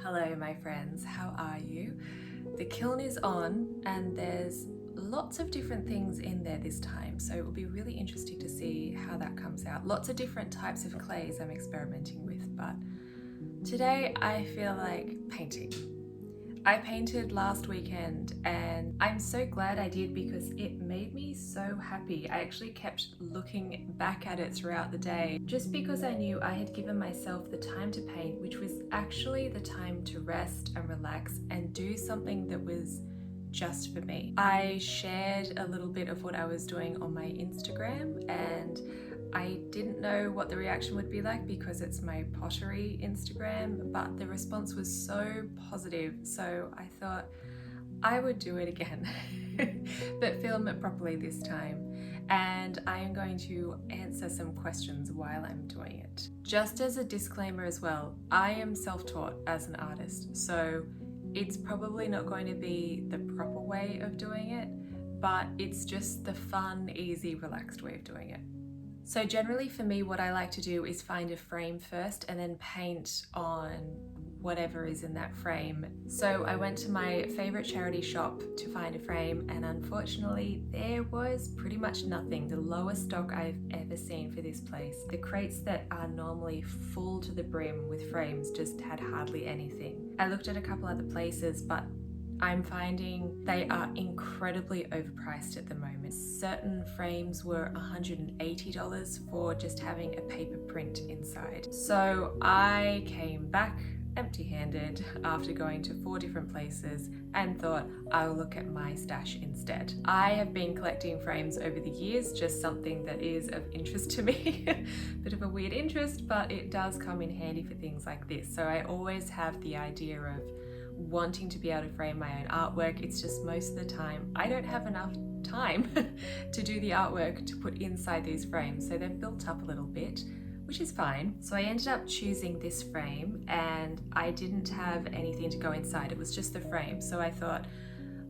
Hello my friends, how are you? The kiln is on and there's lots of different things in there this time, so it will be really interesting to see how that comes out. Lots of different types of clays I'm experimenting with, but today I feel like painting. I painted last weekend and I'm so glad I did because it made me so happy. I actually kept looking back at it throughout the day just because I knew I had given myself the time to paint, which was actually the time to rest and relax and do something that was just for me. I shared a little bit of what I was doing on my Instagram and I didn't know what the reaction would be like because it's my pottery Instagram, but the response was so positive. So I thought I would do it again, but film it properly this time. And I am going to answer some questions while I'm doing it. Just as a disclaimer as well, I am self-taught as an artist, so it's probably not going to be the proper way of doing it, but it's just the fun, easy, relaxed way of doing it. So generally for me, what I like to do is find a frame first and then paint on whatever is in that frame. So I went to my favorite charity shop to find a frame and unfortunately there was pretty much nothing. The lowest stock I've ever seen for this place. The crates that are normally full to the brim with frames just had hardly anything. I looked at a couple other places, but I'm finding they are incredibly overpriced at the moment. Certain frames were $180 for just having a paper print inside. So I came back empty-handed after going to 4 different places and thought I'll look at my stash instead. I have been collecting frames over the years, just something that is of interest to me. Bit of a weird interest, but it does come in handy for things like this. So I always have the idea of wanting to be able to frame my own artwork. It's just most of the time I don't have enough time to do the artwork to put inside these frames, so they've built up a little bit, which is fine. So I ended up choosing this frame and I didn't have anything to go inside, it was just the frame. So I thought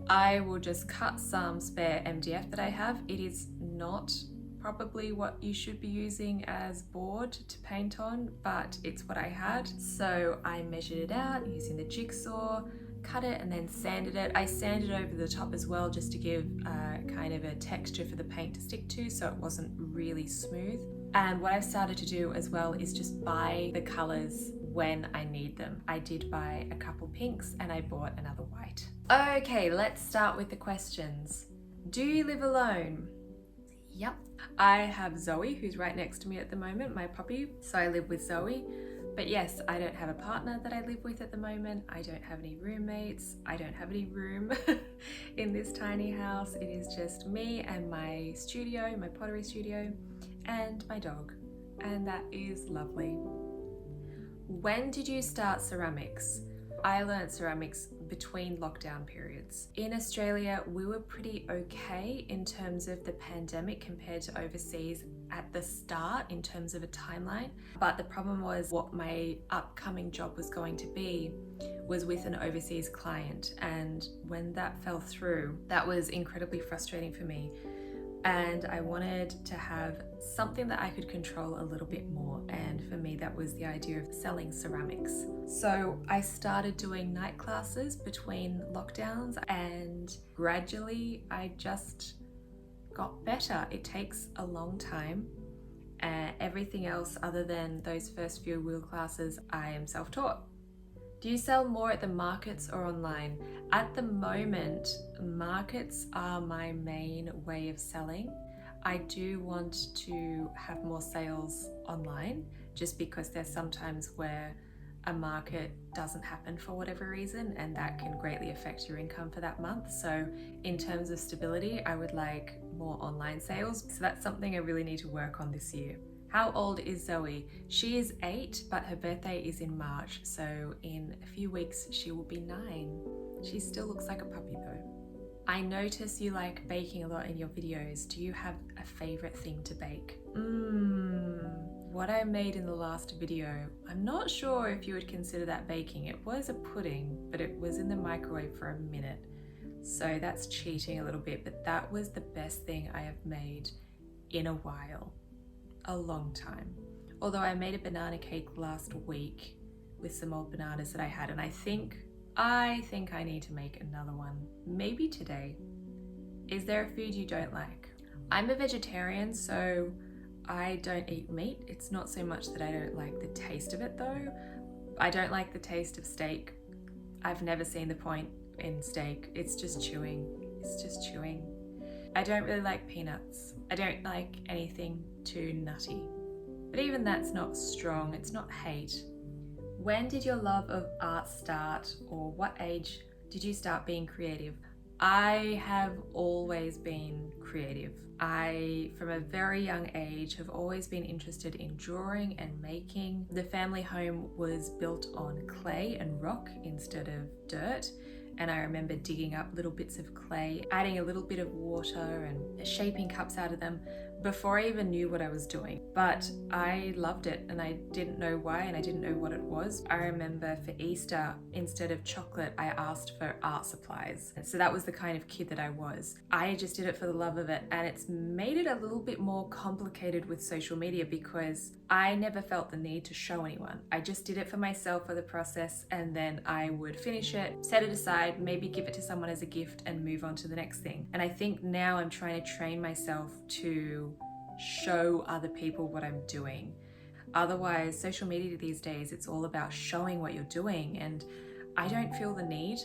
I will just cut some spare MDF that I have. It is not probably what you should be using as board to paint on, but it's what I had. So I measured it out using the jigsaw, cut it and then sanded it. I sanded over the top as well just to give kind of a texture for the paint to stick to so it wasn't really smooth. And what I've started to do as well is just buy the colors when I need them. I did buy a couple pinks and I bought another white. Okay, let's start with the questions. Do you live alone? Yep. I have Zoe, who's right next to me at the moment, my puppy. So I live with Zoe. But yes, I don't have a partner that I live with at the moment. I don't have any roommates. I don't have any room in this tiny house. It is just me and my studio, my pottery studio, and my dog. And that is lovely. When did you start ceramics? I learned ceramics between lockdown periods. In Australia, we were pretty okay in terms of the pandemic compared to overseas at the start in terms of a timeline. But the problem was what my upcoming job was going to be was with an overseas client. And when that fell through, that was incredibly frustrating for me. And I wanted to have something that I could control a little bit more, and for me that was the idea of selling ceramics. So I started doing night classes between lockdowns and gradually I just got better. It takes a long time. Everything else other than those first few wheel classes, I am self-taught. Do you sell more at the markets or online? At the moment, markets are my main way of selling. I do want to have more sales online just because there's sometimes where a market doesn't happen for whatever reason and that can greatly affect your income for that month. So in terms of stability, I would like more online sales. So that's something I really need to work on this year. How old is Zoe? She is 8, but her birthday is in March, so in a few weeks she will be 9. She still looks like a puppy though. I notice you like baking a lot in your videos. Do you have a favorite thing to bake? What I made in the last video, I'm not sure if you would consider that baking. It was a pudding, but it was in the microwave for a minute. So that's cheating a little bit, but that was the best thing I have made in a while. A long time. Although I made a banana cake last week, with some old bananas that I had, and I think I need to make another one, maybe today. Is there a food you don't like? I'm a vegetarian, so I don't eat meat. It's not so much that I don't like the taste of it though. I don't like the taste of steak. I've never seen the point in steak. It's just chewing. It's just chewing. I don't really like peanuts. I don't like anything too nutty. But even that's not strong. It's not hate. When did your love of art start, or what age did you start being creative? I have always been creative. I, from a very young age, have always been interested in drawing and making. The family home was built on clay and rock instead of dirt. And I remember digging up little bits of clay, adding a little bit of water and shaping cups out of them before I even knew what I was doing. But I loved it, and I didn't know why, and I didn't know what it was. I remember for Easter, instead of chocolate, I asked for art supplies. So that was the kind of kid that I was. I just did it for the love of it, and it's made it a little bit more complicated with social media because I never felt the need to show anyone. I just did it for myself for the process, and then I would finish it, set it aside, maybe give it to someone as a gift and move on to the next thing. And I think now I'm trying to train myself to show other people what I'm doing. Otherwise, social media these days, it's all about showing what you're doing, and I don't feel the need.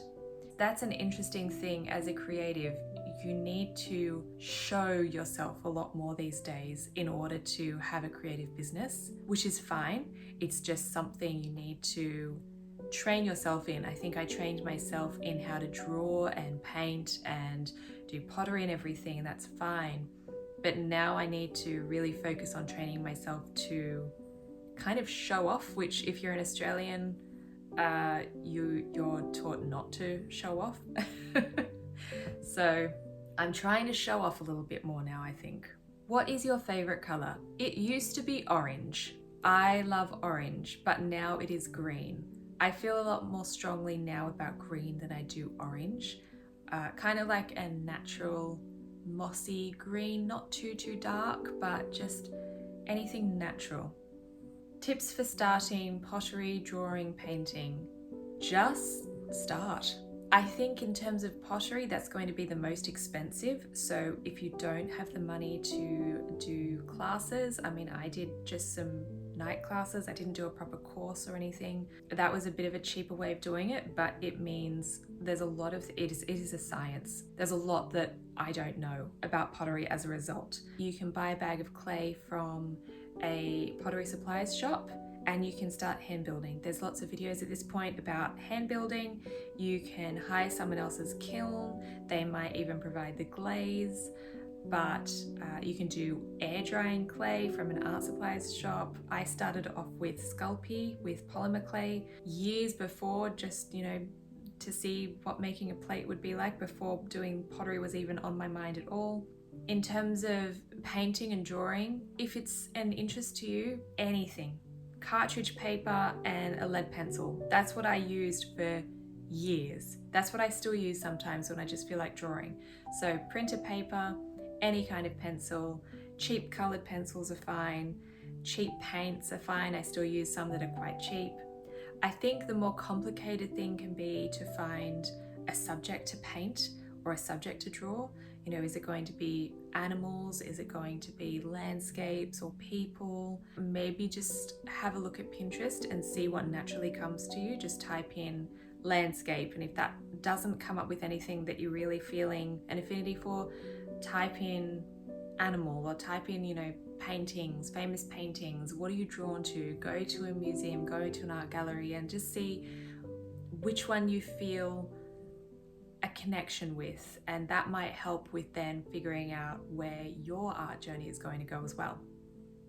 That's an interesting thing as a creative. You need to show yourself a lot more these days in order to have a creative business, which is fine. It's just something you need to train yourself in. I think I trained myself in how to draw and paint and do pottery and everything, and that's fine. But now I need to really focus on training myself to kind of show off, which if you're an Australian, you're taught not to show off. So I'm trying to show off a little bit more now, I think. What is your favorite color? It used to be orange. I love orange, but now it is green. I feel a lot more strongly now about green than I do orange. Kind of like a natural mossy green, not too dark, but just anything natural. Tips for starting pottery, drawing, painting. Just start. I think in terms of pottery, that's going to be the most expensive. So if you don't have the money to do classes, I mean, I did just some night classes. I didn't do a proper course or anything. That was a bit of a cheaper way of doing it, but it means there's a lot of, it is a science. There's a lot that I don't know about pottery as a result. You can buy a bag of clay from a pottery supplies shop and you can start hand building. There's lots of videos at this point about hand building. You can hire someone else's kiln. They might even provide the glaze, but you can do air drying clay from an art supplies shop. I started off with Sculpey, with polymer clay, years before, just, to see what making a plate would be like before doing pottery was even on my mind at all. In terms of painting and drawing, if it's an interest to you, anything. Cartridge paper and a lead pencil. That's what I used for years. That's what I still use sometimes when I just feel like drawing. So printer paper, any kind of pencil, cheap colored pencils are fine, cheap paints are fine. I still use some that are quite cheap. I think the more complicated thing can be to find a subject to paint or a subject to draw. Is it going to be animals? Is it going to be landscapes or people? Maybe just have a look at Pinterest and see what naturally comes to you. Just type in landscape, and if that doesn't come up with anything that you're really feeling an affinity for, type in animal or type in, paintings, famous paintings. What are you drawn to? Go to a museum, go to an art gallery, and just see which one you feel a connection with, and that might help with then figuring out where your art journey is going to go as well.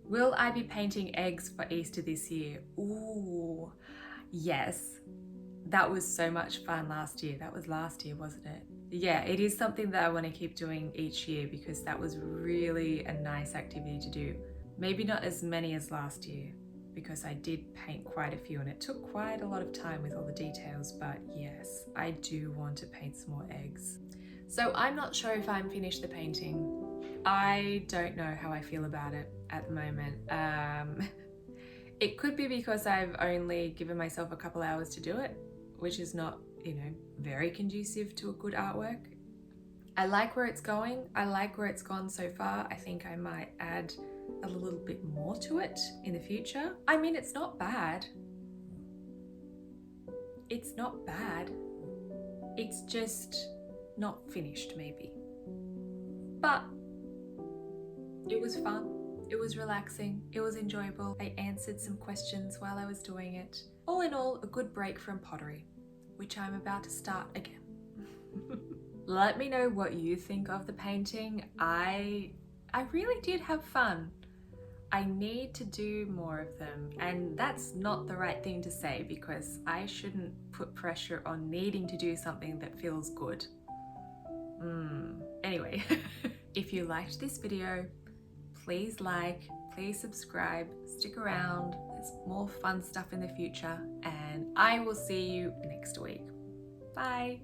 Will I be painting eggs for Easter this year? Ooh, yes. That was so much fun last year. That was last year, wasn't it? Yeah, it is something that I want to keep doing each year because that was really a nice activity to do. Maybe not as many as last year, because I did paint quite a few and it took quite a lot of time with all the details, but yes, I do want to paint some more eggs. So I'm not sure if I'm finished the painting. I don't know how I feel about it at the moment. It could be because I've only given myself a couple hours to do it, which is not, very conducive to a good artwork. I like where it's going. I like where it's gone so far. I think I might add a little bit more to it in the future. I mean, it's not bad. It's not bad. It's just not finished, maybe. But it was fun. It was relaxing. It was enjoyable. I answered some questions while I was doing it. All in all, a good break from pottery, which I'm about to start again. Let me know what you think of the painting. I really did have fun. I need to do more of them, and that's not the right thing to say because I shouldn't put pressure on needing to do something that feels good. Anyway, if you liked this video, please like, please subscribe, stick around. There's more fun stuff in the future, and I will see you next week. Bye.